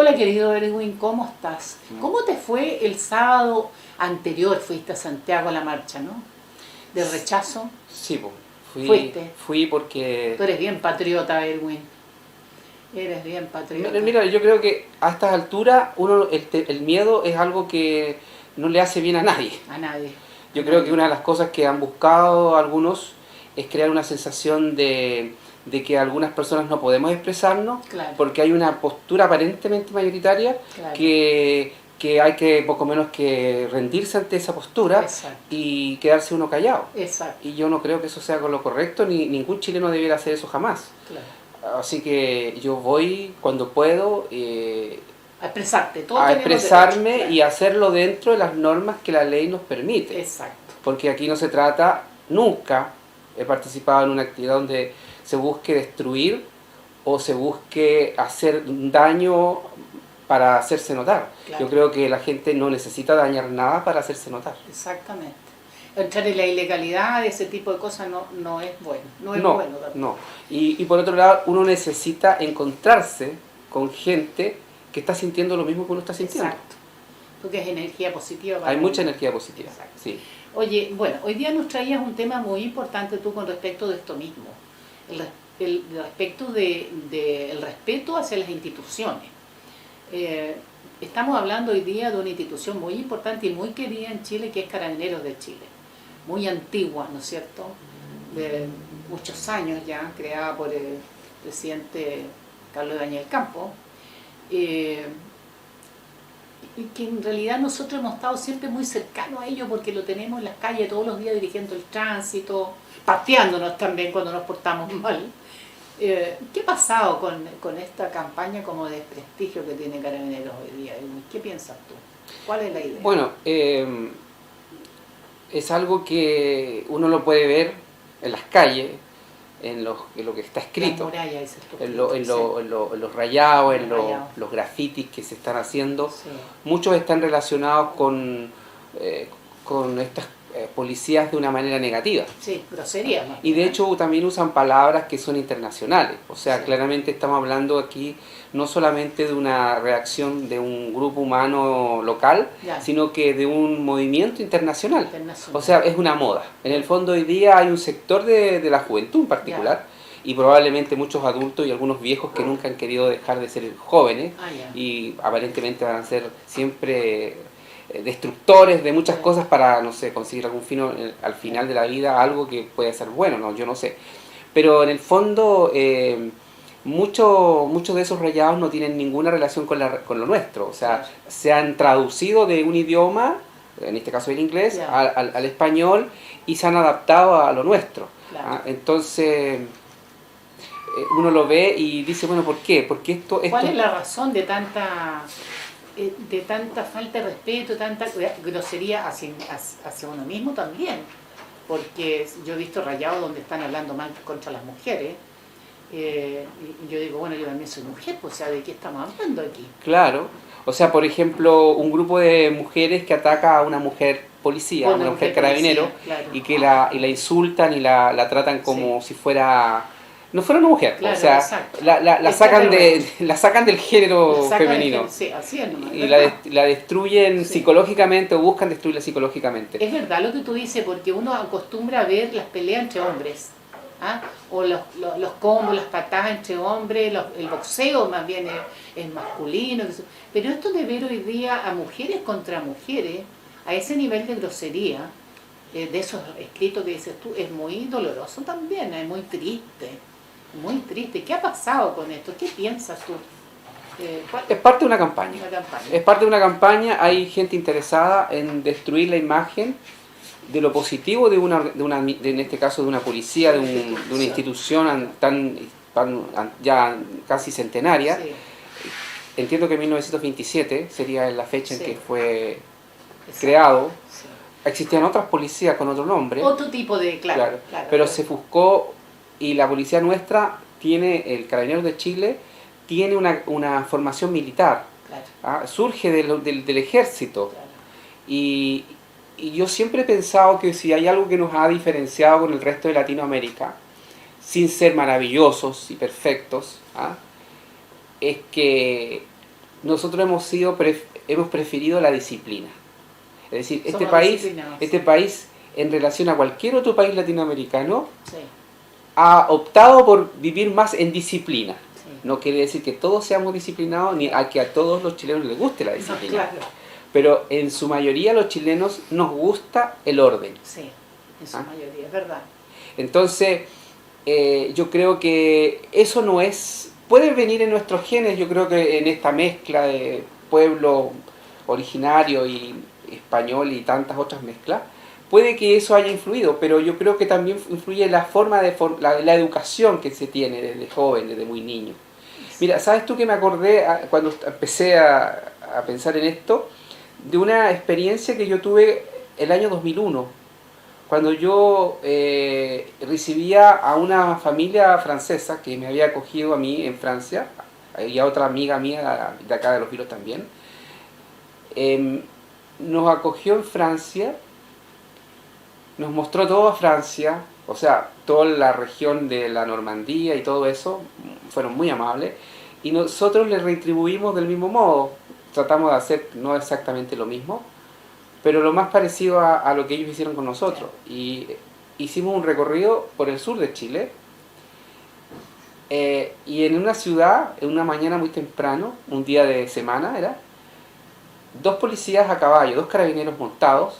Hola querido Erwin, ¿cómo estás? ¿Cómo te fue el sábado anterior? Fuiste a Santiago a la marcha, ¿no? Del rechazo. Sí, pues, Fuiste. fui porque... Tú eres bien patriota, Erwin. Eres bien patriota. Mira, yo creo que a estas alturas el miedo es algo que no le hace bien a nadie. A nadie. Yo creo que una de las cosas que han buscado algunos es crear una sensación de que algunas personas no podemos expresarnos, Claro. porque hay una postura aparentemente mayoritaria, Claro. que hay que poco menos que rendirse ante esa postura. Exacto. Y quedarse uno callado. Exacto. Y yo no creo que eso sea con lo correcto, ni ningún chileno debiera hacer eso jamás. Claro. Así que yo voy cuando puedo A expresarte. Todos a tenemos expresarme derecho, claro. y hacerlo dentro de las normas que la ley nos permite. Exacto. Porque aquí no se trata, nunca he participado en una actividad donde se busque destruir o se busque hacer daño para hacerse notar. Claro. Yo creo que la gente no necesita dañar nada para hacerse notar. Exactamente. Entrar en la ilegalidad, ese tipo de cosas no es bueno. No es bueno tampoco. No. Y por otro lado, uno necesita encontrarse con gente que está sintiendo lo mismo que uno está sintiendo. Exacto. Porque es energía positiva. Hay mucha energía positiva. Exacto. Sí. Oye, bueno, hoy día nos traías un tema muy importante tú con respecto de esto mismo. El respecto del respeto hacia las instituciones. Estamos hablando hoy día de una institución muy importante y muy querida en Chile, que es Carabineros de Chile. Muy antigua, ¿no es cierto? De muchos años ya, creada por el presidente Carlos Daniel Campo. Y que en realidad nosotros hemos estado siempre muy cercanos a ellos porque lo tenemos en las calles todos los días dirigiendo el tránsito, pateándonos también cuando nos portamos mal. ¿Qué ha pasado con esta campaña como de desprestigio que tiene Carabineros hoy día? ¿Qué piensas tú? ¿Cuál es la idea? Bueno, es algo que uno lo puede ver en las calles, en lo que está escrito, Las murallas, dices tú. en los rayados, en los grafitis que se están haciendo. Sí. Muchos están relacionados con estas policías de una manera negativa. Sí, grosería. ¿No? Y de hecho también usan palabras que son internacionales. O sea, Sí. claramente estamos hablando aquí no solamente de una reacción de un grupo humano local, Ya. sino que de un movimiento internacional. Internacional. O sea, es una moda. En el fondo hoy día hay un sector de la juventud en particular, y probablemente muchos adultos y algunos viejos que nunca han querido dejar de ser jóvenes, y aparentemente van a ser siempre destructores de muchas cosas para, no sé, conseguir algún fin al final de la vida, algo que puede ser bueno, no, yo no sé. Pero en el fondo, muchos de esos rayados no tienen ninguna relación con lo nuestro. O sea, se han traducido de un idioma, en este caso el inglés, al español, y se han adaptado a lo nuestro. Claro. Entonces, uno lo ve y dice, bueno, ¿por qué? Porque esto ¿Cuál es la razón de tanta falta de respeto, tanta grosería hacia uno mismo también? Porque yo he visto rayados donde están hablando mal contra las mujeres, y yo digo, bueno, yo también soy mujer, pues, o sea, ¿de qué estamos hablando aquí? Claro, o sea, por ejemplo, un grupo de mujeres que ataca a una mujer policía, a una mujer carabinero, claro. y que la insultan y la tratan como si fuera... No fuera una mujer, claro, o sea, la sacan del género femenino. Sí, así es nomás, y la destruyen psicológicamente, o buscan destruirla psicológicamente. Es verdad lo que tú dices, porque uno acostumbra a ver las peleas entre hombres, ¿ah? O los combos, las patadas entre hombres, el boxeo más bien es masculino. Pero esto de ver hoy día a mujeres contra mujeres, a ese nivel de grosería, de esos escritos que dices tú, es muy doloroso también, es muy triste. Muy triste. ¿Qué ha pasado con esto? ¿Qué piensas tú? Es parte de una campaña. Es parte de una campaña. Hay gente interesada en destruir la imagen de lo positivo en este caso de una policía, de una institución tan ya casi centenaria. Sí. Entiendo que 1927 sería la fecha en que fue creado. Sí. Existían otras policías con otro nombre. Otro tipo de... Claro. Pero se buscó, y la policía nuestra el Carabineros de Chile tiene una formación militar. Claro. Surge del ejército. Claro. Y yo siempre he pensado que si hay algo que nos ha diferenciado con el resto de Latinoamérica, sin ser maravillosos y perfectos, es que nosotros hemos preferido la disciplina. Es decir, Somos este país, en relación a cualquier otro país latinoamericano, sí, ha optado por vivir más en disciplina. sí. No quiere decir que todos seamos disciplinados, ni a que a todos los chilenos les guste la disciplina. No, claro. Pero en su mayoría los chilenos nos gusta el orden. Sí, en su mayoría, es verdad. Entonces, yo creo que eso no es... Puede venir en nuestros genes, yo creo que en esta mezcla de pueblo originario y español y tantas otras mezclas, puede que eso haya influido, pero yo creo que también influye la forma de la educación que se tiene desde joven, desde muy niño. Mira, ¿sabes tú que me acordé cuando empecé a pensar en esto? De una experiencia que yo tuve el año 2001, cuando yo recibía a una familia francesa que me había acogido a mí en Francia, y a otra amiga mía de acá de Los Vilos también. Nos acogió en Francia, nos mostró toda Francia, o sea, toda la región de la Normandía y todo eso, fueron muy amables, y nosotros les retribuimos del mismo modo. Tratamos de hacer no exactamente lo mismo, pero lo más parecido a lo que ellos hicieron con nosotros. Y hicimos un recorrido por el sur de Chile, y en una ciudad, en una mañana muy temprano, un día de semana era, 2 policías a caballo, 2 carabineros montados,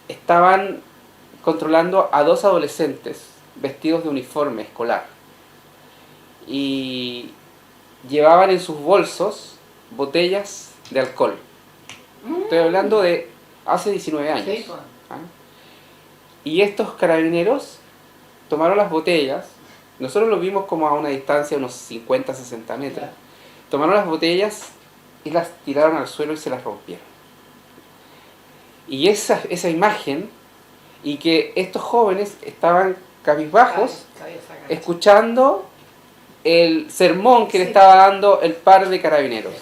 estaban controlando a 2 adolescentes vestidos de uniforme escolar. Y llevaban en sus bolsos botellas de alcohol. Estoy hablando de hace 19 años. Sí, pues. ¿Ah? Y estos carabineros tomaron las botellas, nosotros los vimos como a una distancia de unos 50, 60 metros. Claro. Tomaron las botellas y las tiraron al suelo y se las rompieron. Y esa imagen, y que estos jóvenes estaban cabizbajos, escuchando el sermón que le estaba dando el par de carabineros.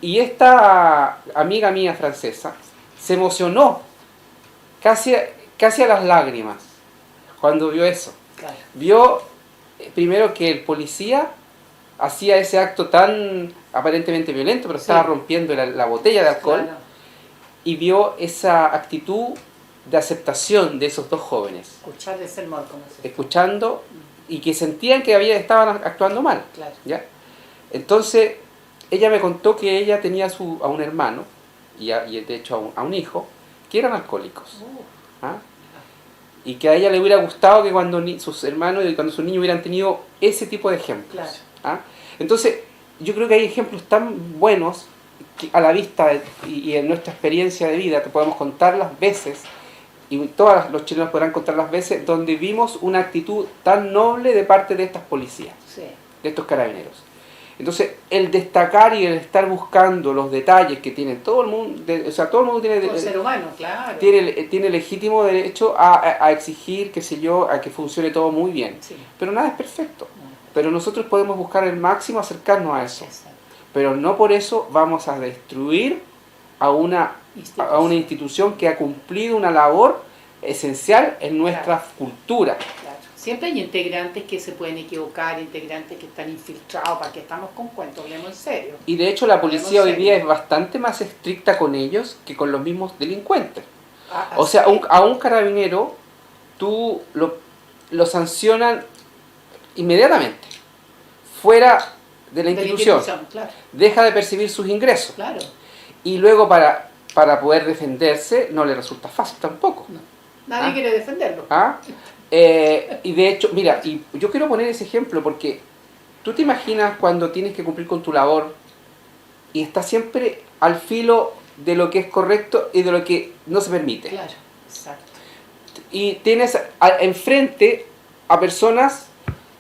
Y esta amiga mía francesa se emocionó casi a las lágrimas cuando vio eso. Claro. Vio primero que el policía hacía ese acto tan aparentemente violento, pero estaba rompiendo la botella de alcohol. Claro. Y vio esa actitud de aceptación de esos 2 jóvenes. Escuchar de sermón, como se Escuchando, y que sentían que estaban actuando mal. Claro. ¿Ya? Entonces, ella me contó que ella tenía a un hermano, y de hecho a un hijo, que eran alcohólicos. ¿Ah? Y que a ella le hubiera gustado que cuando sus hermanos y cuando sus niños hubieran tenido ese tipo de ejemplos. Claro. ¿Ah? Entonces, yo creo que hay ejemplos tan buenos que a la vista y en nuestra experiencia de vida, te podemos contar las veces, y todos los chilenos podrán contar las veces, donde vimos una actitud tan noble de parte de estas policías, Sí. de estos carabineros. Entonces, el destacar y el estar buscando los detalles que tienen todo el mundo, todo el mundo tiene, Todo ser humano, claro. tiene legítimo derecho a exigir, qué sé yo, a que funcione todo muy bien. Sí. Pero nada es perfecto. No. Pero nosotros podemos buscar el máximo acercarnos a eso. Exacto. Pero no por eso vamos a destruir a una institución que ha cumplido una labor esencial en nuestra cultura. Claro. Siempre hay integrantes que se pueden equivocar, integrantes que están infiltrados, para que estamos con cuentos, hablemos en serio. Y de hecho la policía hoy día es bastante más estricta con ellos que con los mismos delincuentes. O sea, a un carabinero tú lo sancionan inmediatamente, fuera de la institución. Claro. Deja de percibir sus ingresos. Claro. Y luego para poder defenderse no le resulta fácil tampoco. No. Nadie quiere defenderlo. Y de hecho, mira, y yo quiero poner ese ejemplo porque tú te imaginas cuando tienes que cumplir con tu labor y estás siempre al filo de lo que es correcto y de lo que no se permite. Claro, exacto. Y tienes enfrente a personas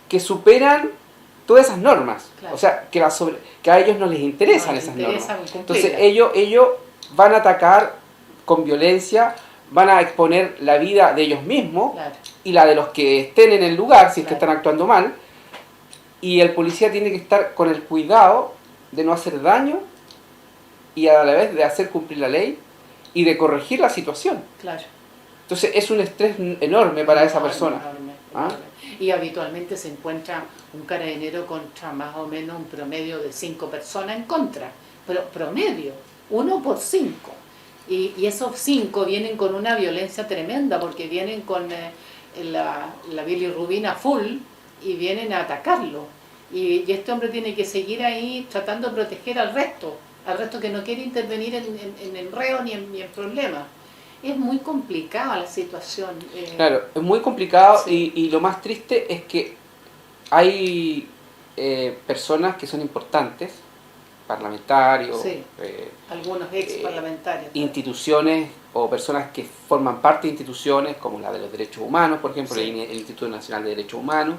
que superan todas esas normas. Claro. O sea, que a ellos no les interesan esas normas. Entonces ellos van a atacar con violencia, van a exponer la vida de ellos mismos, claro, y la de los que estén en el lugar, si es, claro, que están actuando mal, y el policía tiene que estar con el cuidado de no hacer daño y a la vez de hacer cumplir la ley y de corregir la situación. Claro. Entonces es un estrés enorme para esa persona. Enorme. Y habitualmente se encuentra un carabinero contra más o menos un promedio de 5 personas en contra, pero promedio, 1 por 5. Y esos 5 vienen con una violencia tremenda, porque vienen con la bilirrubina full y vienen a atacarlo. Y este hombre tiene que seguir ahí tratando de proteger al resto que no quiere intervenir en enredo ni en problemas. Es muy complicada la situación. Claro, es muy complicado, sí. y lo más triste es que hay personas que son importantes, parlamentarios, Sí, algunos ex parlamentarios. instituciones o personas que forman parte de instituciones como la de los derechos humanos, por ejemplo, Sí. el Instituto Nacional de Derechos Humanos,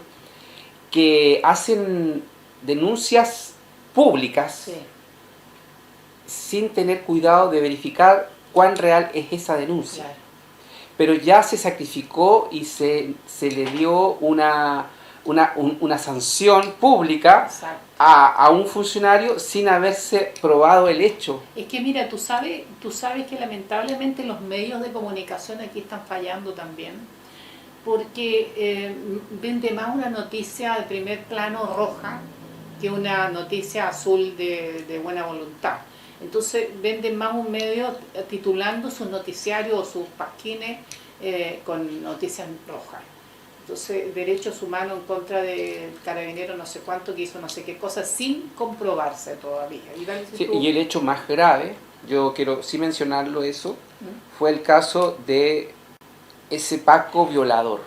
que hacen denuncias públicas Sí. sin tener cuidado de verificar cuán real es esa denuncia. Claro. Pero ya se sacrificó y se le dio una sanción pública a un funcionario sin haberse probado el hecho. Es que mira, tú sabes que lamentablemente los medios de comunicación aquí están fallando también, porque vende más una noticia de primer plano roja que una noticia azul de buena voluntad. Entonces venden más un medio titulando sus noticiarios o sus pasquines con noticias rojas. Entonces, derechos humanos en contra del carabinero no sé cuánto que hizo no sé qué cosa sin comprobarse todavía. Sí, y el hecho más grave, yo quiero sí mencionarlo eso, fue el caso de ese Paco violador.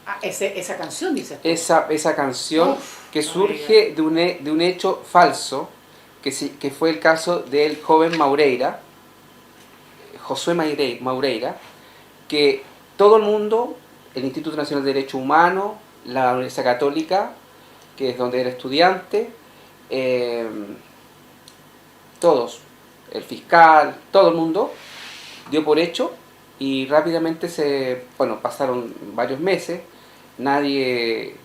Ah, esa canción, dices tú. Esa canción que surge de un hecho falso, que fue el caso del joven Maureira, Josué Maureira, que todo el mundo, el Instituto Nacional de Derechos Humanos, la Universidad Católica, que es donde era estudiante, todos, el fiscal, todo el mundo, dio por hecho, y rápidamente pasaron varios meses, nadie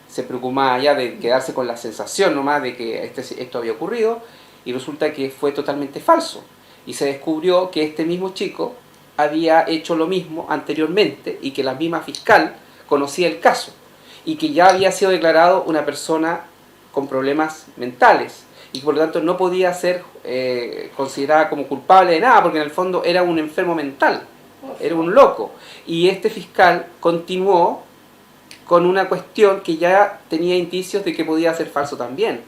se preocupaba ya de quedarse con la sensación nomás de que esto había ocurrido, y resulta que fue totalmente falso. Y se descubrió que este mismo chico había hecho lo mismo anteriormente y que la misma fiscal conocía el caso y que ya había sido declarado una persona con problemas mentales y por lo tanto no podía ser considerada como culpable de nada, porque en el fondo era un enfermo mental, era un loco. Y este fiscal continuó con una cuestión que ya tenía indicios de que podía ser falso también,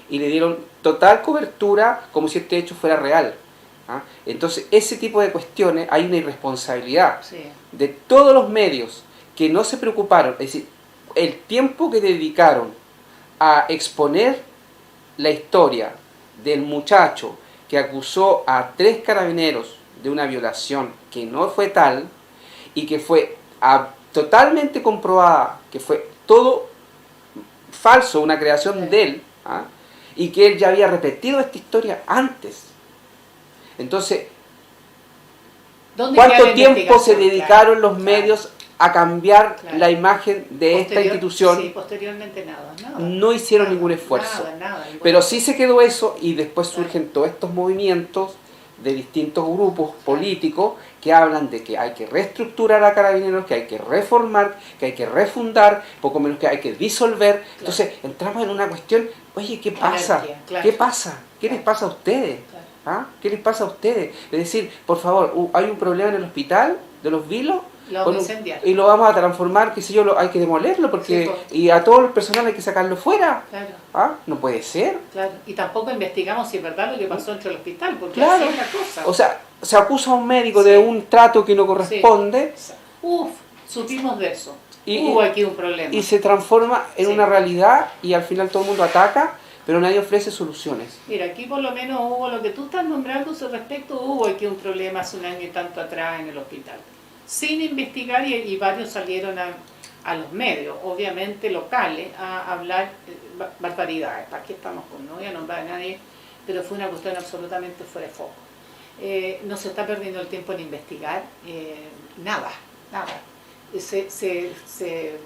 y le dieron total cobertura como si este hecho fuera real. ¿Ah? Entonces, ese tipo de cuestiones, hay una irresponsabilidad de todos los medios que no se preocuparon, es decir, el tiempo que dedicaron a exponer la historia del muchacho que acusó a 3 carabineros de una violación que no fue tal y que fue totalmente comprobada, que fue todo falso, una creación de él, ¿ah? Y que él ya había repetido esta historia antes. Entonces, ¿cuánto tiempo se dedicaron los medios a cambiar la imagen de esta institución? Sí, posteriormente nada. No hicieron ningún esfuerzo. Pero sí se quedó eso, y después surgen todos estos movimientos de distintos grupos políticos que hablan de que hay que reestructurar a Carabineros, que hay que reformar, que hay que refundar, poco menos que hay que disolver. Entonces entramos en una cuestión, oye, ¿qué pasa? ¿Qué pasa? ¿Qué les pasa a ustedes? ¿Ah? ¿Qué les pasa a ustedes? Es decir, por favor, hay un problema en el hospital de los Vilos, y lo vamos a transformar, qué sé yo, hay que demolerlo, porque y a todo el personal hay que sacarlo fuera. Claro. ¿Ah? No puede ser. Claro. Y tampoco investigamos si es verdad lo que pasó dentro del hospital, porque así es la cosa. O sea, se acusa a un médico de un trato que no corresponde. Supimos de eso. Hubo aquí un problema. Y se transforma en una realidad, y al final todo el mundo ataca, pero nadie ofrece soluciones. Mira, aquí por lo menos hubo lo que tú estás nombrando al respecto, hubo aquí un problema hace un año y tanto atrás en el hospital. Sin investigar, y varios salieron a los medios, obviamente locales, a hablar barbaridades. ¿Para qué estamos con? No voy a nombrar a nadie, pero fue una cuestión absolutamente fuera de foco. No se está perdiendo el tiempo en investigar, nada. Se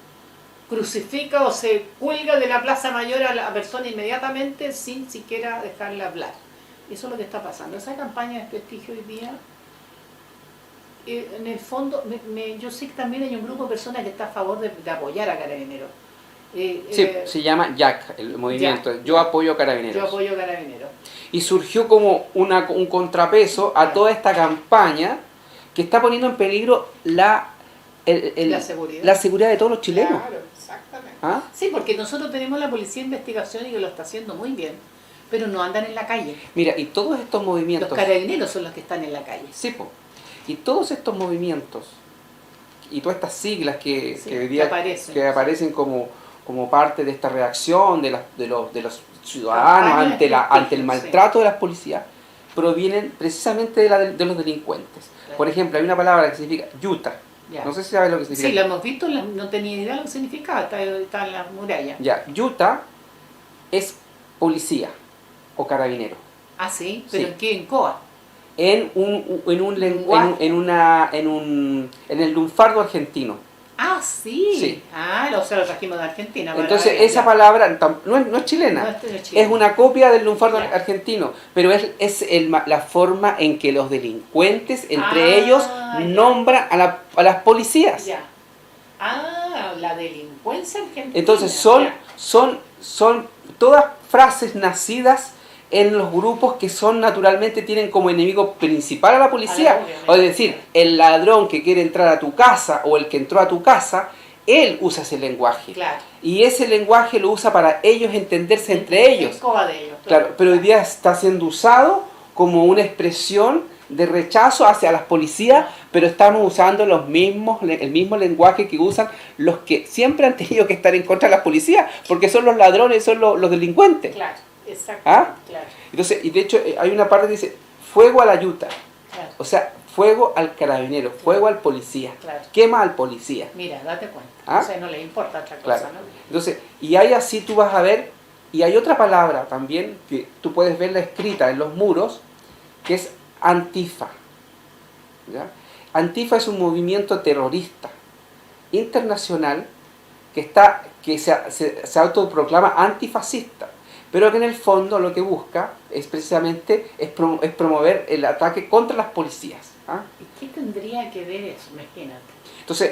crucifica o se cuelga de la Plaza Mayor a la persona inmediatamente sin siquiera dejarla hablar. Eso es lo que está pasando. Esa campaña de desprestigio hoy día en el fondo, yo sé que también hay un grupo de personas que está a favor de apoyar a Carabineros. Sí, se llama YAC, el movimiento, Yo Apoyo Carabineros. Yo Apoyo Carabineros. Y surgió como un contrapeso a toda esta campaña que está poniendo en peligro la seguridad de todos los chilenos. Claro, exactamente. ¿Ah? Sí, porque nosotros tenemos la policía de investigación y que lo está haciendo muy bien, pero no andan en la calle. Mira, y todos estos movimientos... Los carabineros son los que están en la calle. Sí, po. Y todos estos movimientos y todas estas siglas que hoy que día aparecen como parte de esta reacción de los ciudadanos ante el maltrato de las policías, provienen precisamente de los delincuentes. Claro. Por ejemplo, hay una palabra que significa yuta. Ya. No sé si sabes lo que significa. Sí, lo hemos visto, no tenía idea de lo que significaba, está en las murallas. Ya, yuta es policía o carabinero. Ah, sí, pero Sí. ¿en qué? ¿En COA? En el lunfardo argentino. Ah, sí. Sí. Ah, o sea, lo trajimos de Argentina. Entonces bueno, esa palabra no es chilena, No es chilena. es una copia del lunfardo Ya. argentino, pero es la forma en que los delincuentes entre Ah, ellos ya. nombran a las policías. Ya. Ah, la delincuencia argentina. Entonces Ya. son todas frases nacidas en los grupos que naturalmente tienen como enemigo principal a la policía. Obviamente. O es decir, el ladrón que quiere entrar a tu casa o el que entró a tu casa, él usa ese lenguaje. Claro. Y ese lenguaje lo usa para ellos entenderse entre ellos. Es COA de ellos. Claro, pero hoy día está siendo usado como una expresión de rechazo hacia las policías, pero estamos usando el mismo lenguaje que usan los que siempre han tenido que estar en contra de las policías, porque son los ladrones, son los delincuentes. Claro, exacto. ¿Ah? Claro, Entonces, y de hecho hay una parte que dice, fuego a la yuta, claro. o sea, fuego al carabinero, fuego al policía, Claro. quema al policía. Mira, date cuenta. ¿Ah? O sea, no le importa otra cosa, Claro. ¿no? Entonces, y ahí así tú vas a ver, y hay otra palabra también, que tú puedes verla escrita en los muros, que es Antifa. ¿Ya? Antifa es un movimiento terrorista internacional que se autoproclama antifascista, pero que en el fondo lo que busca es precisamente es promover el ataque contra las policías. ¿Ah? ¿Y qué tendría que ver eso? Imagínate. Entonces,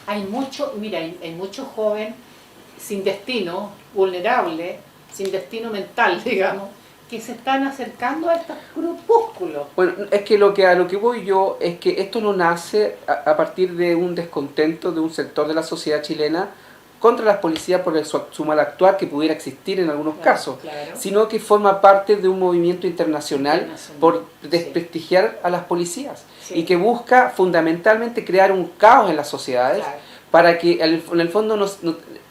Hay mucho, mira, hay mucho joven sin destino, vulnerable, sin destino mental, digamos, que se están acercando a estos grupúsculos. bueno, es que a lo que voy yo es que esto no nace a partir de un descontento de un sector de la sociedad chilena contra las policías por su mal actuar que pudiera existir en algunos casos, claro. sino que forma parte de un movimiento internacional por desprestigiar a las policías Sí. y que busca fundamentalmente crear un caos en las sociedades, Claro. para que en el fondo no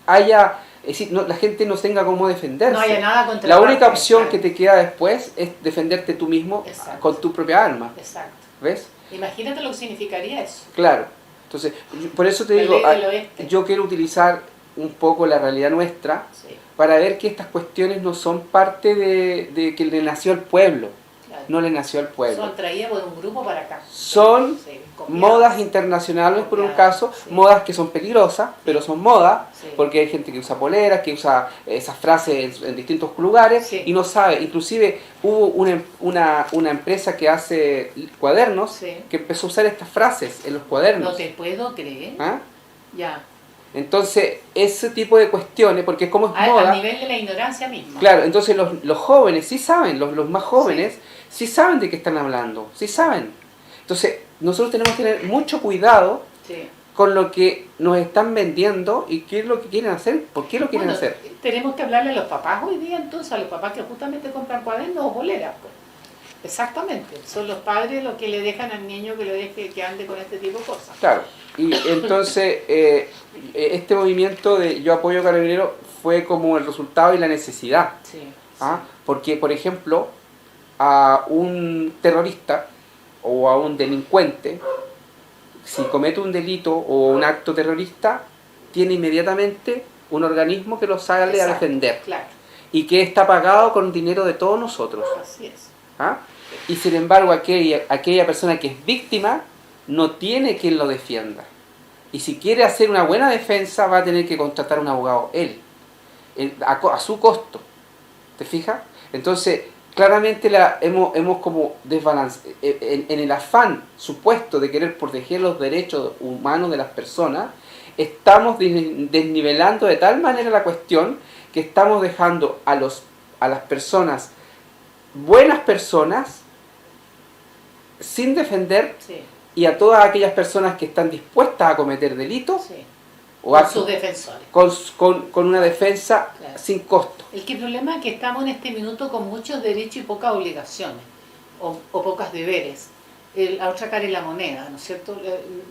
haya... Es decir, la gente no tenga cómo defenderse. No haya nada contra la única parte, opción claro. que te queda después es defenderte tú mismo. Exacto. Con tu propia arma. Exacto. ¿Ves? Imagínate lo que significaría eso. Claro. Entonces, por eso te La digo, ley del oeste. yo quiero utilizar un poco la realidad nuestra Sí, para ver que estas cuestiones no son parte de que le nació al pueblo. claro. No le nació al pueblo. Son traídas por un grupo para acá. Son Sí, copiadas. modas internacionales por un Copiadas, caso, sí. modas que son peligrosas, pero son modas, Sí. porque hay gente que usa poleras, que usa esas frases en distintos lugares, Sí. y no sabe. Inclusive hubo una empresa que hace cuadernos, Sí. que empezó a usar estas frases en los cuadernos. No te puedo creer. ¿Ah? Ya. Entonces, ese tipo de cuestiones, porque como es A moda... nivel de la ignorancia misma. Claro, entonces los jóvenes sí saben, los más jóvenes sí saben de qué están hablando, sí saben. Entonces, nosotros tenemos que tener mucho cuidado Sí. con lo que nos están vendiendo y qué es lo que quieren hacer, por qué lo quieren Bueno, hacer. tenemos que hablarle a los papás hoy día, entonces, a los papás que justamente compran cuadernos o boleras. Pues. Exactamente. Son los padres los que le dejan al niño que ande con este tipo de cosas. Claro, y entonces este movimiento de Yo Apoyo Carabineros fue como el resultado y la necesidad. Sí. ¿Ah? Porque, por ejemplo, a un terrorista o a un delincuente, si comete un delito o un acto terrorista, tiene inmediatamente un organismo que lo sale a Exacto, defender Claro, y que está pagado con dinero de todos nosotros. así es. ¿Ah? Y sin embargo, aquella persona que es víctima no tiene quien lo defienda. Y si quiere hacer una buena defensa, va a tener que contratar un abogado él a su costo. ¿Te fijas? Entonces, claramente hemos como desbalance en el afán supuesto de querer proteger los derechos humanos de las personas. Estamos desnivelando de tal manera la cuestión que estamos dejando a las personas, buenas personas, sin defender, sí, y a todas aquellas personas que están dispuestas a cometer delitos, sí, o con sus defensores. Con una defensa, claro, sin costo. El problema es que estamos en este minuto con muchos derechos y pocas obligaciones, o pocas deberes. La otra cara es la moneda, ¿no es cierto?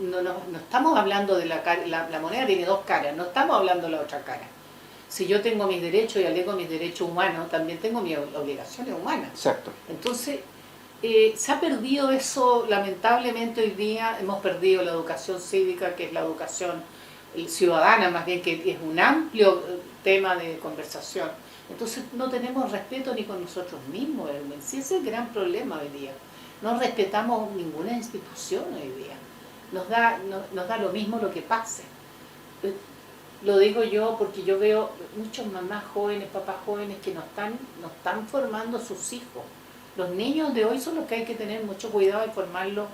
No estamos hablando de la moneda tiene dos caras, no estamos hablando de la otra cara. Si yo tengo mis derechos y alego mis derechos humanos, también tengo mis obligaciones humanas. Exacto. Entonces, se ha perdido eso, lamentablemente hoy día hemos perdido la educación cívica, que es la educación ciudadana, más bien, que es un amplio tema de conversación. Entonces no tenemos respeto ni con nosotros mismos, ese es el gran problema hoy día. No respetamos ninguna institución hoy día. Nos da lo mismo lo que pase. Lo digo yo porque yo veo muchos mamás jóvenes, papás jóvenes que no están formando a sus hijos. Los niños de hoy son los que hay que tener mucho cuidado de formarlos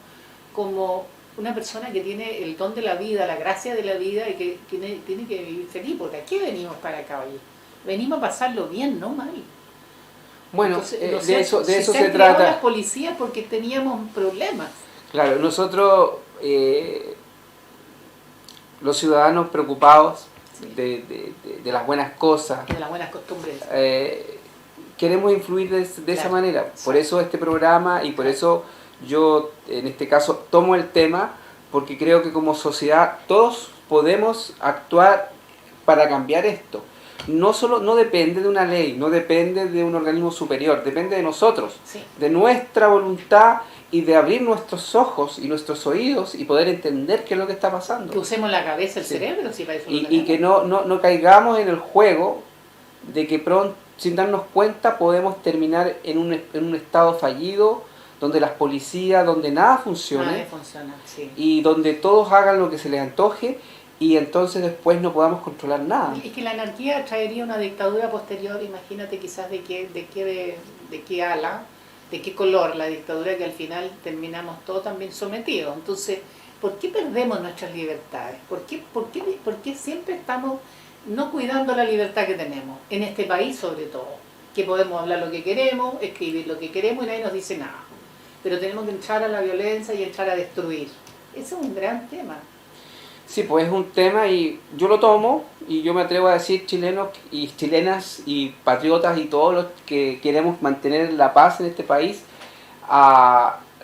como una persona que tiene el don de la vida, la gracia de la vida y que tiene que vivir feliz, porque aquí venimos para acá hoy. Venimos a pasarlo bien, no mal. Bueno, entonces, de eso se trata. trata. Las policías porque teníamos problemas. Claro, nosotros, los ciudadanos preocupados, sí, de las buenas cosas, de las buenas costumbres, queremos influir de claro, esa manera. Por eso este programa y por eso yo en este caso tomo el tema, porque creo que como sociedad todos podemos actuar para cambiar esto. No depende de una ley, no depende de un organismo superior, depende de nosotros, sí, de nuestra voluntad y de abrir nuestros ojos y nuestros oídos y poder entender qué es lo que está pasando. Que usemos la cabeza, el cerebro, si para eso y que no caigamos en el juego de que pronto, sin darnos cuenta, podemos terminar en un estado fallido, donde las policías, donde nada funcione, sí, y donde todos hagan lo que se les antoje, y entonces después no podamos controlar nada. Es que la anarquía traería una dictadura posterior, imagínate quizás de qué ala, de qué color la dictadura, que al final terminamos todos también sometidos. Entonces, ¿por qué perdemos nuestras libertades? ¿Por qué siempre estamos no cuidando la libertad que tenemos? En este país sobre todo, que podemos hablar lo que queremos, escribir lo que queremos y nadie nos dice nada. Pero tenemos que entrar a la violencia y entrar a destruir. Ese es un gran tema. Sí, pues es un tema y yo lo tomo y yo me atrevo a decir chilenos y chilenas y patriotas y todos los que queremos mantener la paz en este país,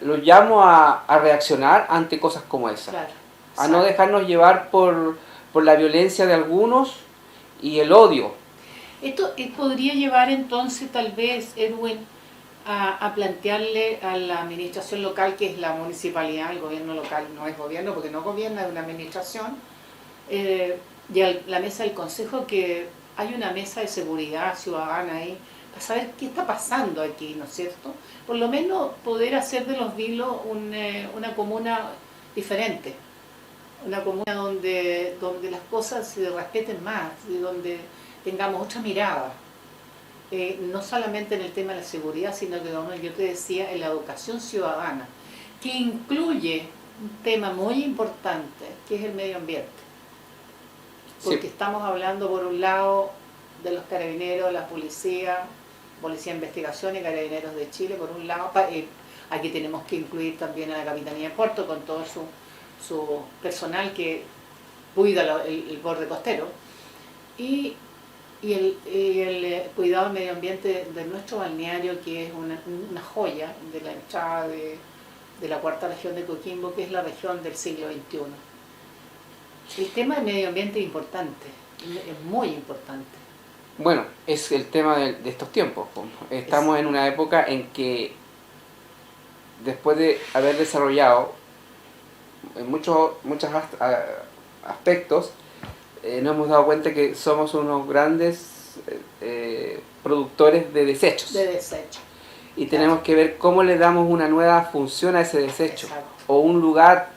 los llamo a reaccionar ante cosas como esa. Claro, a no dejarnos llevar por la violencia de algunos y el odio. Esto podría llevar entonces tal vez, Edwin, a plantearle a la administración local, que es la municipalidad, el gobierno local no es gobierno porque no gobierna, es una administración, y a la mesa del consejo, que hay una mesa de seguridad ciudadana ahí, para saber qué está pasando aquí, ¿no es cierto? Por lo menos poder hacer de Los Vilos una comuna diferente, una comuna donde las cosas se respeten más, y donde tengamos otra mirada. No solamente en el tema de la seguridad, sino que, como yo te decía, en la educación ciudadana, que incluye un tema muy importante, que es el medio ambiente. Porque sí, estamos hablando por un lado de los carabineros, la policía de investigación y carabineros de Chile, por un lado. Aquí tenemos que incluir también a la Capitanía de Puerto con todo su personal que cuida el borde costero. Y el cuidado del medio ambiente de nuestro balneario, que es una joya de la entrada de la cuarta región de Coquimbo, que es la región del siglo XXI. El tema del medio ambiente es importante, es muy importante. Bueno, es el tema de estos tiempos. Estamos en una época en que, después de haber desarrollado en muchos aspectos, nos hemos dado cuenta que somos unos grandes productores de desechos. Y tenemos que ver cómo le damos una nueva función a ese desecho. Exacto. O un lugar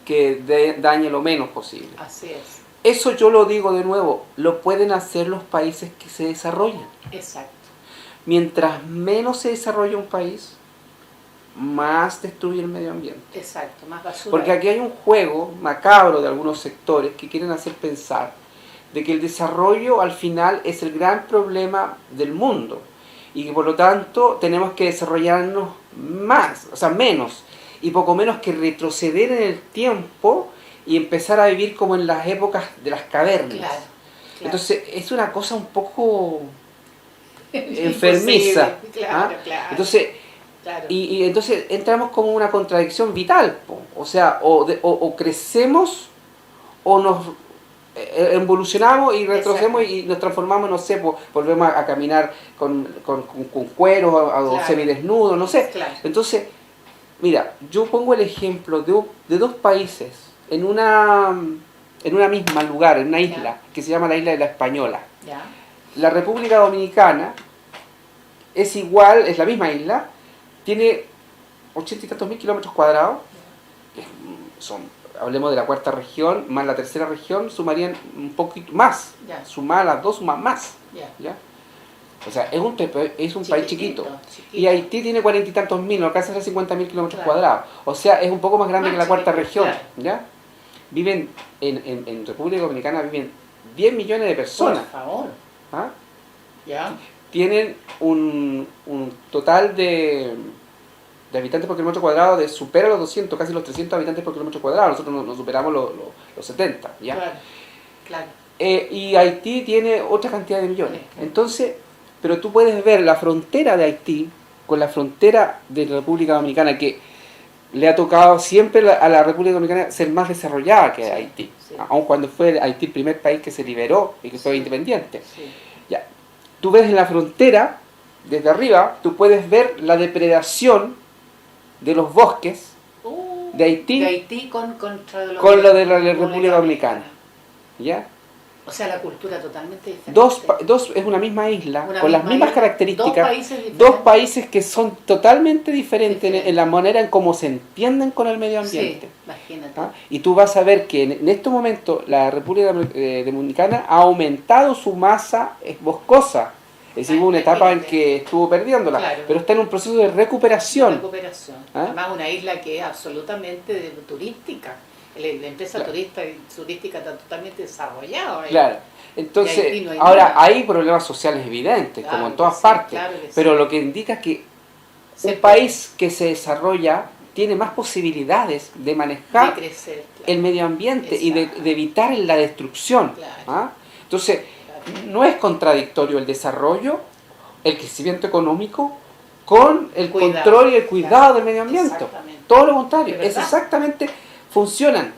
que dañe lo menos posible. Así es. Eso, yo lo digo de nuevo, lo pueden hacer los países que se desarrollan. Exacto. mientras menos se desarrolla un país, más destruye el medio ambiente. Exacto, más basura. Porque aquí hay un juego macabro de algunos sectores que quieren hacer pensar de que el desarrollo al final es el gran problema del mundo y que por lo tanto tenemos que desarrollarnos más, o sea, menos, y poco menos que retroceder en el tiempo y empezar a vivir como en las épocas de las cavernas. Claro. Entonces es una cosa un poco enfermiza. Claro. Entonces, claro. y entonces entramos como una contradicción vital, o sea, o crecemos o nos evolucionamos y retrocedemos y nos transformamos, no sé, volvemos a caminar con cueros o semidesnudos, no sé. Claro. Entonces, mira, yo pongo el ejemplo de dos países en una misma lugar, en una isla, que se llama la isla de la Española. Ya. La República Dominicana es igual, es la misma isla, tiene 80 y tantos mil kilómetros cuadrados, hablemos de la cuarta región, más la tercera región, sumarían un poquito más, sumar las dos, suman más. ¿Ya? O sea, es un país chiquito. Y Haití tiene 40 y tantos mil, no alcanza a ser 50 mil kilómetros cuadrados. O sea, es un poco más grande que la cuarta región. ¿Ya? Viven, en República Dominicana viven 10 millones de personas. Por favor. ¿Ah? Ya. Tienen un total de habitantes por kilómetro cuadrado supera los 200, casi los 300 habitantes por kilómetro cuadrado. Nosotros nos superamos los 70. ¿Ya? Claro. Y Haití tiene otra cantidad de millones. Entonces, pero tú puedes ver la frontera de Haití con la frontera de la República Dominicana, que le ha tocado siempre a la República Dominicana ser más desarrollada que Haití, aun cuando fue Haití el primer país que se liberó y que fue independiente. Ya. Tú ves en la frontera, desde arriba, tú puedes ver la depredación de los bosques de Haití, con lo de la República Dominicana. ¿Ya? O sea, la cultura totalmente diferente. Es una misma isla, con las mismas características, dos países que son totalmente diferentes en la manera en cómo se entienden con el medio ambiente. Sí, imagínate. Y tú vas a ver que en este momento la República Dominicana ha aumentado su masa boscosa. Es decir, hubo una etapa en que estuvo perdiéndola, pero está en un proceso de recuperación. Además, una isla que es absolutamente turística. La empresa turística está totalmente desarrollada. Claro. Entonces, ahora hay problemas sociales evidentes, como en todas partes, pero lo que indica que un país que se desarrolla tiene más posibilidades de manejar el medio ambiente y de evitar la destrucción. Entonces, no es contradictorio el desarrollo, el crecimiento económico, con el control y el cuidado del medio ambiente. Todo lo contrario, es exactamente... funcionan,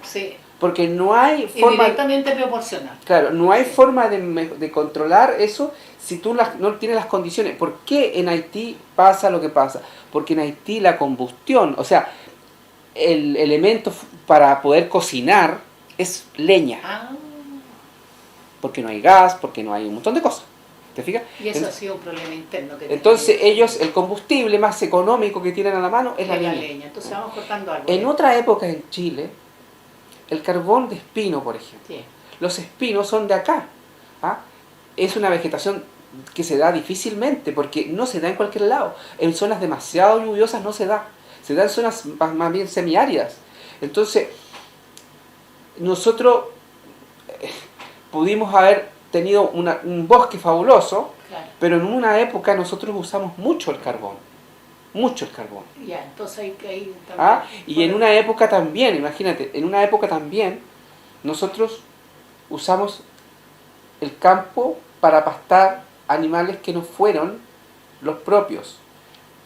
porque no hay forma... Directamente proporcional. Claro, no hay forma de controlar eso si tú no tienes las condiciones. ¿Por qué en Haití pasa lo que pasa? Porque en Haití la combustión, o sea, el elemento para poder cocinar es leña. Porque no hay gas, porque no hay un montón de cosas. ¿Te fijas? Y eso ha sido un problema interno que entonces ellos, el combustible más económico que tienen a la mano es la leña. Entonces vamos cortando árboles. En otra época en Chile, el carbón de espino, por ejemplo. Los espinos son de acá. Es una vegetación que se da difícilmente, porque no se da en cualquier lado. En zonas demasiado lluviosas no se da. Se da en zonas más bien semiáridas. Entonces, nosotros pudimos haber tenido un bosque fabuloso, pero en una época nosotros usamos mucho el carbón. Ya, entonces ahí y en una época también, imagínate, en una época también nosotros usamos el campo para pastar animales que no fueron los propios,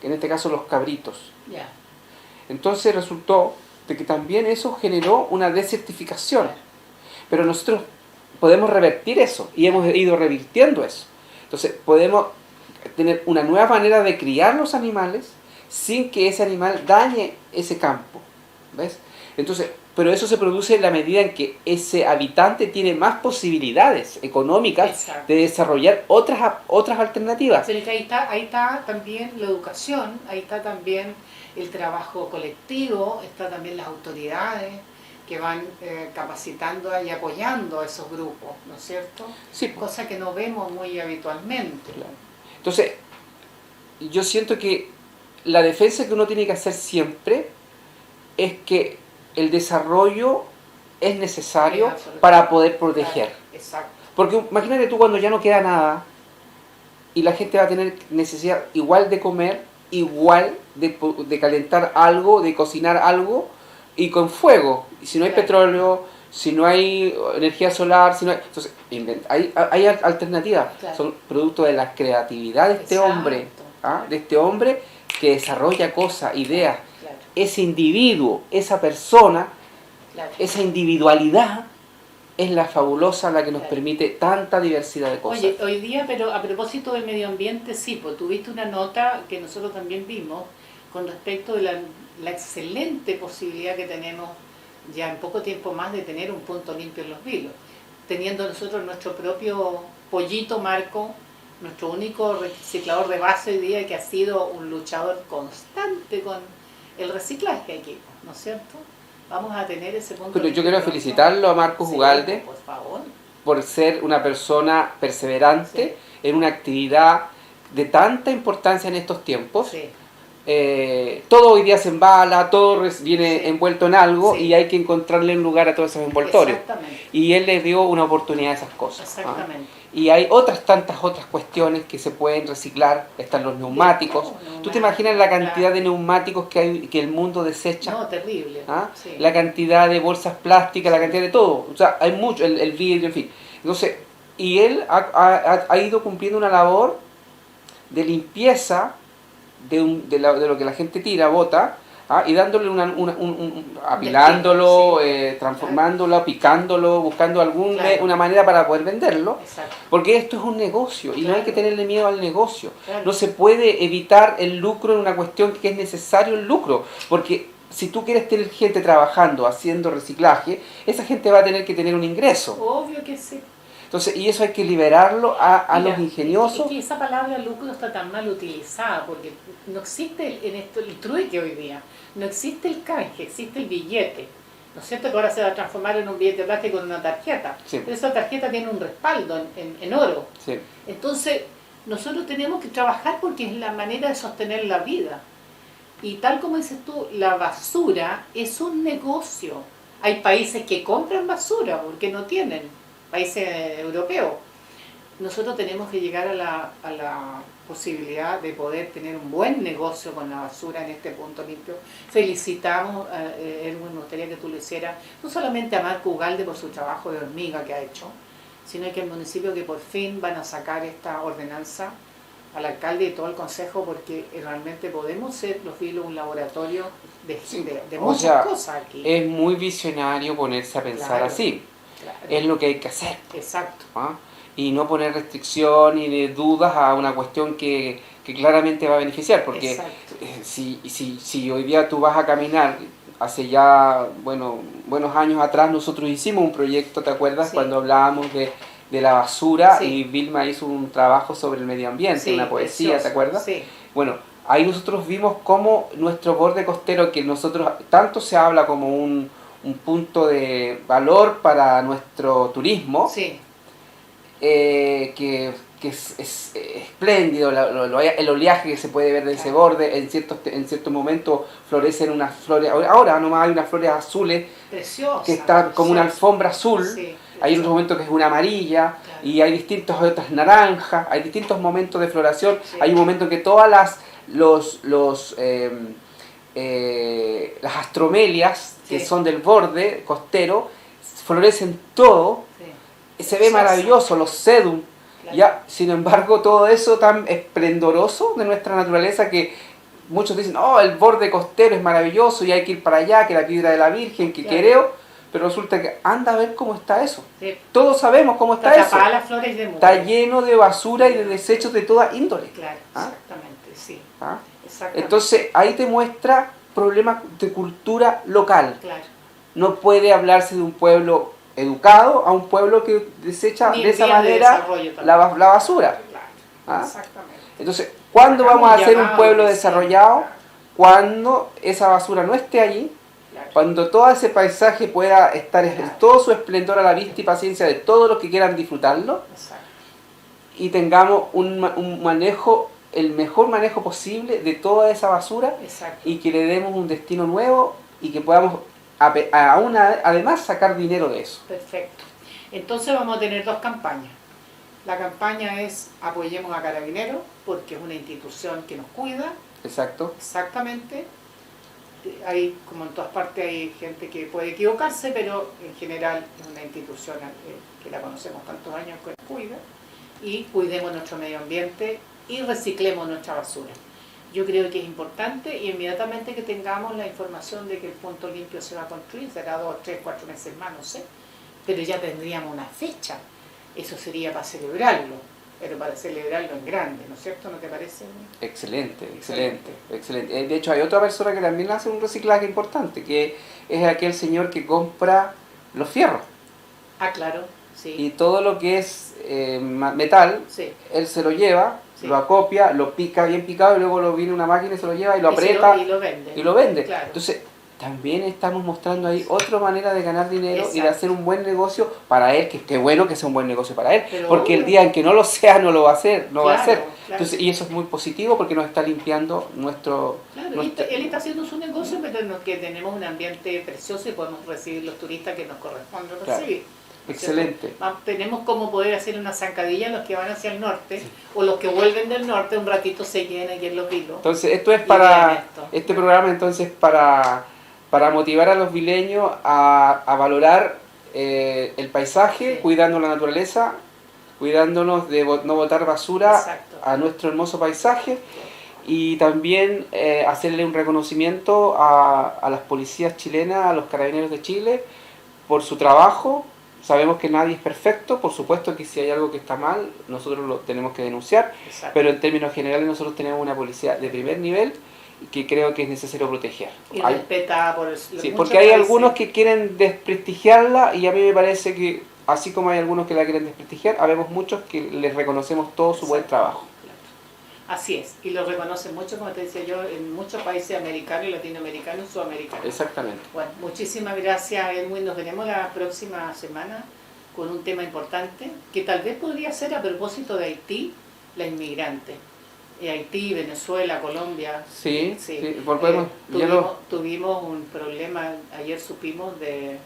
en este caso los cabritos. Entonces resultó de que también eso generó una desertificación. Pero nosotros podemos revertir eso y hemos ido revirtiendo eso. Entonces podemos tener una nueva manera de criar los animales sin que ese animal dañe ese campo. ¿Ves? Entonces, pero eso se produce en la medida en que ese habitante tiene más posibilidades económicas de desarrollar otras alternativas. Pero ahí está también la educación, ahí está también el trabajo colectivo, está también las autoridades que van capacitando y apoyando a esos grupos, ¿no es cierto? Sí. Cosa que no vemos muy habitualmente. Entonces, yo siento que la defensa que uno tiene que hacer siempre es que el desarrollo es necesario para poder proteger. Claro, exacto. Porque imagínate tú cuando ya no queda nada y la gente va a tener necesidad igual de comer, igual de calentar algo, de cocinar algo, y con fuego. Y si no hay petróleo, si no hay energía solar, si no hay... Entonces, hay alternativas. Claro. Son producto de la creatividad de este hombre, de este hombre que desarrolla cosas, ideas. Claro. Ese individuo, esa persona, esa individualidad es la fabulosa, la que nos permite tanta diversidad de cosas. Oye, hoy día, pero a propósito del medio ambiente, sí, pues tuviste una nota que nosotros también vimos con respecto de la excelente posibilidad que tenemos ya en poco tiempo más de tener un punto limpio en Los Vilos, teniendo nosotros nuestro propio pollito Marco, nuestro único reciclador de base hoy día, que ha sido un luchador constante con el reciclaje aquí, ¿no es cierto? Vamos a tener ese punto. Pero yo quiero felicitarlo a Marcos Ugalde por favor, por ser una persona perseverante en una actividad de tanta importancia en estos tiempos. Sí. Todo hoy día se embala, todo viene envuelto en algo y hay que encontrarle un lugar a todos esos envoltorios. Y él le dio una oportunidad a esas cosas. Exactamente. Y hay tantas otras cuestiones que se pueden reciclar. Están los neumáticos. ¿Tú te imaginas la cantidad de neumáticos que el mundo desecha? No, terrible. Sí. La cantidad de bolsas plásticas, la cantidad de todo. O sea, hay mucho, el vidrio, en fin. Entonces, y él ha ido cumpliendo una labor de limpieza de lo que la gente tira, bota, y dándole apilándolo, transformándolo, picándolo, buscando una manera para poder venderlo. Exacto. Porque esto es un negocio y no hay que tenerle miedo al negocio. No se puede evitar el lucro en una cuestión que es necesario el lucro, porque si tú quieres tener gente trabajando, haciendo reciclaje, esa gente va a tener que tener un ingreso. Obvio que sí. Entonces, y eso hay que liberarlo a los ingeniosos. Es que esa palabra lucro está tan mal utilizada, porque no existe en esto el trueque hoy día, no existe el canje, existe el billete. ¿No es cierto? Que ahora se va a transformar en un billete de plástico con una tarjeta. Sí. Pero esa tarjeta tiene un respaldo en oro. Sí. Entonces, nosotros tenemos que trabajar porque es la manera de sostener la vida. Y tal como dices tú, la basura es un negocio. Hay países que compran basura porque no tienen. Países europeos. Nosotros tenemos que llegar a la posibilidad de poder tener un buen negocio con la basura en este punto limpio. Felicitamos, Erwin, me gustaría que tú lo hicieras, no solamente a Marco Ugalde por su trabajo de hormiga que ha hecho, sino que el municipio que por fin van a sacar esta ordenanza, al alcalde y todo el consejo, porque realmente podemos ser Los Vilos un laboratorio de muchas cosas aquí. Es muy visionario ponerse a pensar así. Claro. Es lo que hay que hacer. Exacto. Y no poner restricción ni dudas a una cuestión que claramente va a beneficiar, porque si hoy día tú vas a caminar, hace ya buenos años atrás nosotros hicimos un proyecto, ¿te acuerdas? Sí. Cuando hablábamos de la basura, y Vilma hizo un trabajo sobre el medio ambiente, una poesía, precioso. ¿Te acuerdas? Sí. Bueno, ahí nosotros vimos cómo nuestro borde costero, que nosotros tanto se habla como un punto de valor para nuestro turismo, que es espléndido, el oleaje que se puede ver de ese borde, en ciertos momentos florecen unas flores, ahora nomás hay unas flores azules, preciosas, que está como una alfombra azul, hay otros momentos que es una amarilla, y hay otras naranjas, hay distintos momentos de floración, hay un momento en que todas las astromelias que son del borde costero florecen todo, se ve maravilloso, los sedum, sin embargo todo eso tan esplendoroso de nuestra naturaleza que muchos dicen, el borde costero es maravilloso y hay que ir para allá, que la piedra de la Virgen, que Quereo, pero resulta que anda a ver cómo está eso. Todos sabemos cómo está eso. Las flores de está lleno de basura y de desechos de toda índole. Claro, exactamente, sí. Exactamente. Entonces ahí te muestra problemas de cultura local. Claro. No puede hablarse de un pueblo educado a un pueblo que desecha de esa manera la basura. Claro. Exactamente. Entonces, ¿cuándo vamos a ser un pueblo desarrollado? Cuando esa basura no esté allí, cuando todo ese paisaje pueda estar en todo su esplendor a la vista y paciencia de todos los que quieran disfrutarlo, y tengamos un manejo el mejor manejo posible de toda esa basura. Exacto. Y que le demos un destino nuevo y que podamos además sacar dinero de eso. Perfecto. Entonces vamos a tener dos campañas. La campaña es apoyemos a Carabineros porque es una institución que nos cuida. Exacto. Exactamente. Hay, como en todas partes, hay gente que puede equivocarse, pero en general es una institución que la conocemos tantos años que nos cuida. Y cuidemos nuestro medio ambiente y reciclemos nuestra basura. Yo creo que es importante y inmediatamente que tengamos la información de que el punto limpio se va a construir, será 2, 3, 4 meses más, no sé, pero ya tendríamos una fecha. Eso sería para celebrarlo, pero para celebrarlo en grande, ¿no es cierto? ¿No te parece? Excelente, excelente, excelente. De hecho, hay otra persona que también hace un reciclaje importante, que es aquel señor que compra los fierros. Ah, claro, sí. Y todo lo que es metal, sí. Él se lo lleva, sí. lo acopia, lo pica bien picado y luego lo viene una máquina y se lo lleva y lo aprieta y lo vende. Y lo vende. Claro. Entonces, también estamos mostrando ahí otra manera de ganar dinero. Exacto. Y de hacer un buen negocio para él, que bueno que sea un buen negocio para él, pero porque el día en que no lo sea, no lo va a hacer, claro, va a hacer. Claro. Entonces, y eso es muy positivo porque nos está limpiando nuestro... Claro, él está haciendo su negocio, pero que tenemos un ambiente precioso y podemos recibir los turistas que nos corresponden recibir. Claro. Excelente. Tenemos como poder hacer una zancadilla los que van hacia el norte, sí. O los que vuelven del norte, un ratito se queden aquí en Los Vilos. Entonces, esto es para... Este programa entonces para motivar a los vileños a valorar el paisaje, sí. Cuidando la naturaleza, cuidándonos de no botar basura. Exacto. A nuestro hermoso paisaje, y también hacerle un reconocimiento a las policías chilenas, a los carabineros de Chile, por su trabajo. Sabemos que nadie es perfecto, por supuesto que si hay algo que está mal, nosotros lo tenemos que denunciar. Exacto. Pero en términos generales nosotros tenemos una policía de primer nivel que creo que es necesario proteger. Y respetada por el... Sí, porque hay algunos que quieren desprestigiarla, y a mí me parece que, así como hay algunos que la quieren desprestigiar, habemos muchos que les reconocemos todo su buen trabajo. Así es, y lo reconocen mucho, como te decía yo, en muchos países americanos, latinoamericanos y sudamericanos. Exactamente. Bueno, muchísimas gracias, Edwin. Nos veremos la próxima semana con un tema importante, que tal vez podría ser a propósito de Haití, la inmigrante. Haití, Venezuela, Colombia. Sí, sí. Tuvimos un problema, ayer supimos de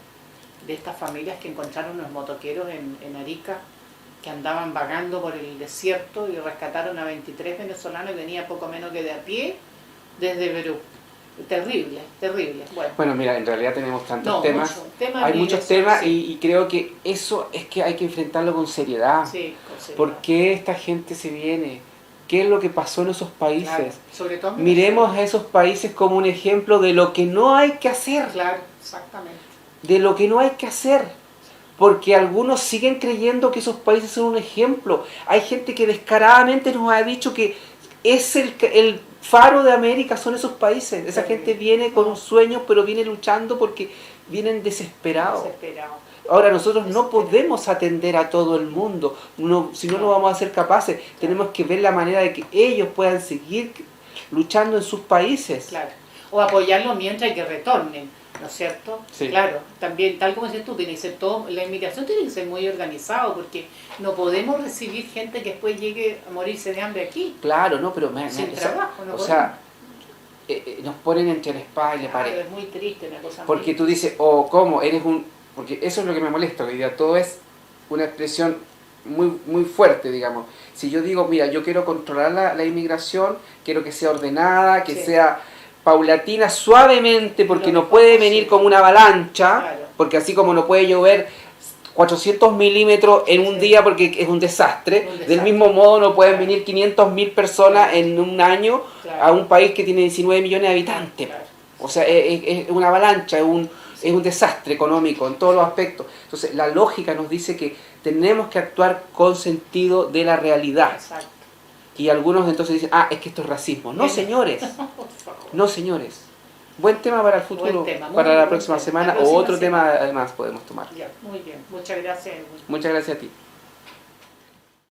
estas familias que encontraron unos motoqueros en Arica, que andaban vagando por el desierto y rescataron a 23 venezolanos y venía poco menos que de a pie desde Perú. Terrible, terrible. Bueno, mira, en realidad tenemos tantos temas. Hay muchos temas, sí. y creo que eso es que hay que enfrentarlo con seriedad. Sí, con seriedad. ¿Por qué esta gente se viene? ¿Qué es lo que pasó en esos países? Claro, sobre todo miremos a esos países como un ejemplo de lo que no hay que hacer. Claro, exactamente. De lo que no hay que hacer. Porque algunos siguen creyendo que esos países son un ejemplo. Hay gente que descaradamente nos ha dicho que es el faro de América, son esos países. Esa gente viene con un sueño, pero viene luchando porque vienen desesperados. Ahora, nosotros no podemos atender a todo el mundo, si no vamos a ser capaces. Tenemos que ver la manera de que ellos puedan seguir luchando en sus países. Claro. O apoyarlos mientras que retornen, ¿no es cierto? Sí. Claro, también, tal como dices tú, tiene que ser todo, la inmigración tiene que ser muy organizado, porque no podemos recibir gente que después llegue a morirse de hambre aquí. Claro, no, pero sin trabajo, no nos ponen entre la espada y la pared. Es muy triste una cosa. Porque tú dices, ¿cómo? Porque eso es lo que me molesta, hoy día todo es una expresión muy, muy fuerte, digamos. Si yo digo, mira, yo quiero controlar la inmigración, quiero que sea ordenada, que sea paulatina, suavemente, porque no puede venir como una avalancha, porque así como no puede llover 400 milímetros en un día porque es un desastre, del mismo modo no pueden venir 500.000 personas en un año a un país que tiene 19 millones de habitantes. O sea, es una avalancha, es un desastre económico en todos los aspectos. Entonces, la lógica nos dice que tenemos que actuar con sentido de la realidad. Exacto. Y algunos entonces dicen, es que esto es racismo. No, señores. No, señores. Buen tema para el futuro, para la próxima semana, o otro tema además podemos tomar. Ya, muy bien. Muchas gracias. Muchas gracias a ti.